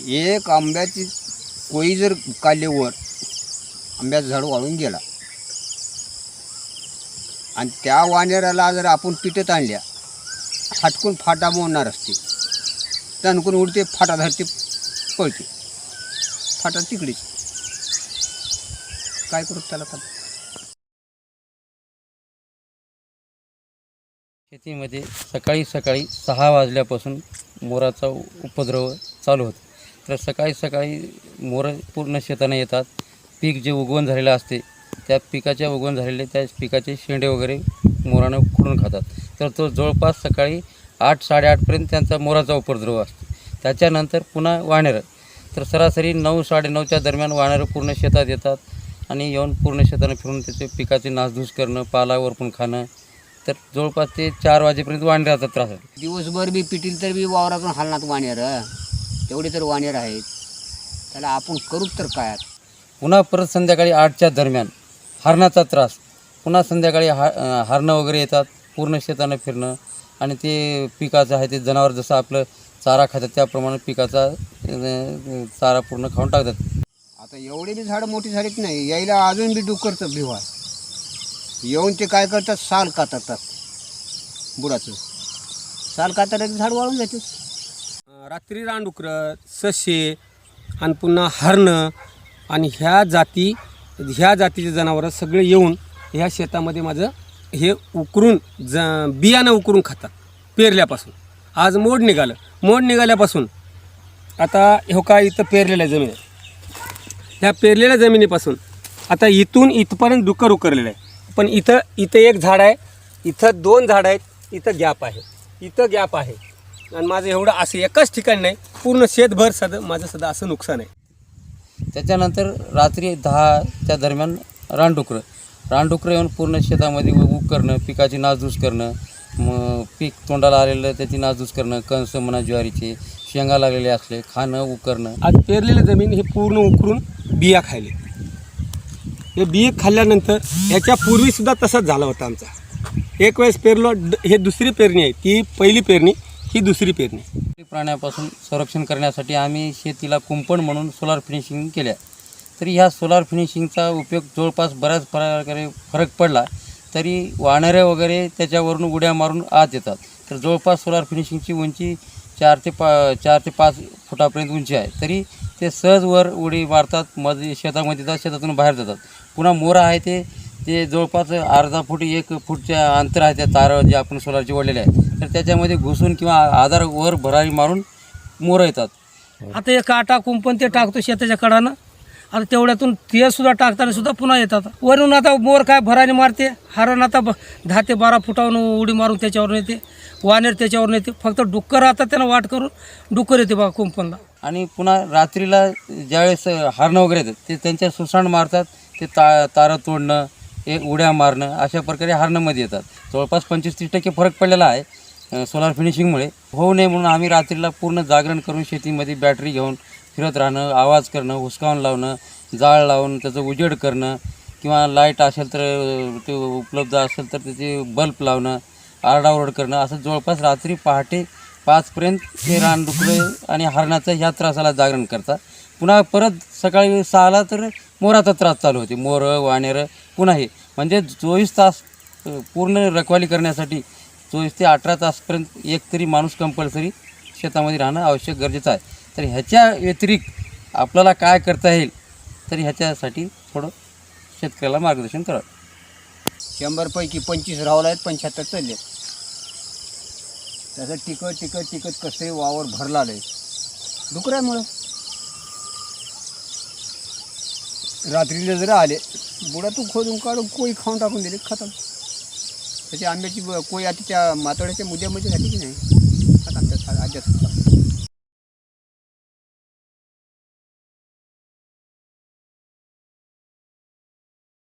एक आंब्याची कोई जर काढल्यावर आंब्याचं झाड वाळून गेला आणि त्या वानेराला जर आपण पिटत आणल्या हटकून फाटा मोडणार असते तणकून उडते फाटा धरते पळते फाटा तिकडेच काय करू त्याला आता. शेतीमध्ये सकाळी 6 वाजल्यापासून मोराचा उपद्रव चालू होतो. तर सकाळी मोरं पूर्ण शेताने येतात. पीक जे उगवण झालेलं असते त्या पिकाच्या उगवण झालेले त्या पिकाचे शेंडे वगैरे मोरानं खुडून खातात. तर तो जवळपास सकाळी 8 साडेआठपर्यंत त्यांचा मोराचा उपद्रव असतो. त्याच्यानंतर पुन्हा वानरं. तर सरासरी 9 साडेनऊच्या दरम्यान वानरं पूर्ण शेतात येतात आणि येऊन पूर्ण शेताने फिरून त्याचे पिकाचे नासधूस करणं, पाला वरपून खाणं. तर जवळपास ते 4 वाजेपर्यंत वानराचा त्रास आहे. दिवसभर बी पिटील तर बी वावरातून हलणार वानेर तेवढे तर वानेर आहेत. त्याला आपण करूच तर काय. पुन्हा परत संध्याकाळी 8च्या दरम्यान हरणाचा त्रास. पुन्हा संध्याकाळी हरणं वगैरे येतात पूर्ण शेतानं फिरणं आणि ते पिकाचं आहे ते जनावर जसं आपलं चारा खातात त्याप्रमाणे पिकाचा चारा पूर्ण खाऊन टाकतात. आता एवढे बी झाडं मोठी झालीत नाही यायला अजून बी डुक्करचं भिवा येऊन ते काय करतात साल कातरतात बुडाचं साल कातरलं की झाड वाळून जाते. रात्री रानडुकरं ससे आणि पुन्हा हरणं आणि ह्या जातीचे जनावरं सगळे येऊन ह्या शेतामध्ये माझं हे उकरून बियाणं उकरून खातात पेरल्यापासून. आज मोड निघाल्यापासून आता हो काय इथं पेरलेल्या जमीन आहे. ह्या पेरलेल्या जमिनीपासून आता इथून इथपर्यंत डुक्कर उकरलेलं आहे. पण इथं एक झाड आहे, इथं 2 झाडं आहेत, इथं गॅप आहे आणि माझं एवढं असं एकाच ठिकाणी नाही पूर्ण शेतभर माझं सध्या असं नुकसान आहे. त्याच्यानंतर रात्री 10च्या दरम्यान रानडुकरं येऊन पूर्ण शेतामध्ये उग करणं, पिकाची नासधूस करणं, मग पीक तोंडाला आलेलं त्याची नासधूस करणं, कणसं म्हणा ज्वारीचे शेंगा लागलेले असले खाणं उग करणं. आज पेरलेलं जमीन हे पूर्ण उकरून बिया खायले. हे बिये खाल्ल्यानंतर ह्याच्या पूर्वीसुद्धा तसाच झाला होता आमचा. एक वेळेस पेरलो, हे दुसरी पेरणी आहे, ती पहिली पेरणी ही दुसरी पेरणी. प्राण्यापासून संरक्षण करण्यासाठी आम्ही शेतीला कुंपण म्हणून सोलार फिनिशिंग केल्या. तरी ह्या सोलार फिनिशिंगचा उपयोग जवळपास बऱ्याच प्रकारे फरक पडला. तरी वानरे वगैरे त्याच्यावरून उड्या मारून आत येतात. तर जवळपास सोलार फिनिशिंगची उंची 4 ते 5 फुटापर्यंत उंची आहे. तरी ते सहज वर उडी मारतात, मध्ये शेतामध्ये जातात, शेतातून बाहेर जातात. पुन्हा मोरा आहे ते जवळपास अर्धा फूट 1 फूटच्या अंतर आहे त्या तारावर जे आपण सोलारचे ओढलेले आहे. तर त्याच्यामध्ये घुसून किंवा आधार वर भरारी मारून मोरं येतात. आता एक काटा कुंपण ते टाकतो शेताच्या कडानं. आता तेवढ्यातून ते सुद्धा टाकताना सुद्धा पुन्हा येतात. वरून आता मोर काय भरारी मारते, हरण आता 10 ते 12 फुटावरून उडी मारून त्याच्यावरून येते, वानेर त्याच्यावरून येते. फक्त डुक्कर आता त्यांना वाट करून डुक्कर येते बघा कुंपणला. आणि पुन्हा रात्रीला ज्यावेळेस हरणं वगैरे येतात ते त्यांच्या सुसाण मारतात. ते तारं तोडणं, उड्या मारणं अशा प्रकारे हरणंमध्ये येतात. जवळपास 25-30% फरक पडलेला आहे सोलार फिनिशिंगमुळे. होऊ नये म्हणून आम्ही रात्रीला पूर्ण जागरण करून शेतीमध्ये बॅटरी घेऊन फिरत राहणं, आवाज करणं, हुसकावून लावणं, जाळ लावून त्याचं उजेड करणं किंवा लाईट असेल तर ते उपलब्ध असेल तर त्याचे बल्ब लावणं, आरडाओरड करणं असं जवळपास रात्री पहाटे 5पर्यंत हे रानडुकरे आणि हरणाचं ह्या त्रासाला जागरण करतात. पुन्हा परत सकाळी 6ला तर मोराचा त्रास चालू होते. मोरं वानेरं पुन्हा हे म्हणजे 24 तास पूर्ण रखवाली करण्यासाठी 24 ते 18 तासपर्यंत एक तरी माणूस कंपल्सरी शेतामध्ये राहणं आवश्यक गरजेचं आहे. तर ह्याच्या व्यतिरिक्त आपल्याला काय करता येईल तर ह्याच्यासाठी थोडं शेतकऱ्याला मार्गदर्शन करावं. 100 पैकी 25 रावला आहेत, 75 चालले. त्याचं टिकत कसं तरी वावर भरला आहे डुकरामुळं. रात्रीला जर आले बुडातून खोदून काढून कोई खाऊन टाकून दिले खतम. त्याची आंब्याची कोई आता त्या मातोड्याच्या मुद्द्यामध्ये झाली की नाही खतम त्या आज्यात.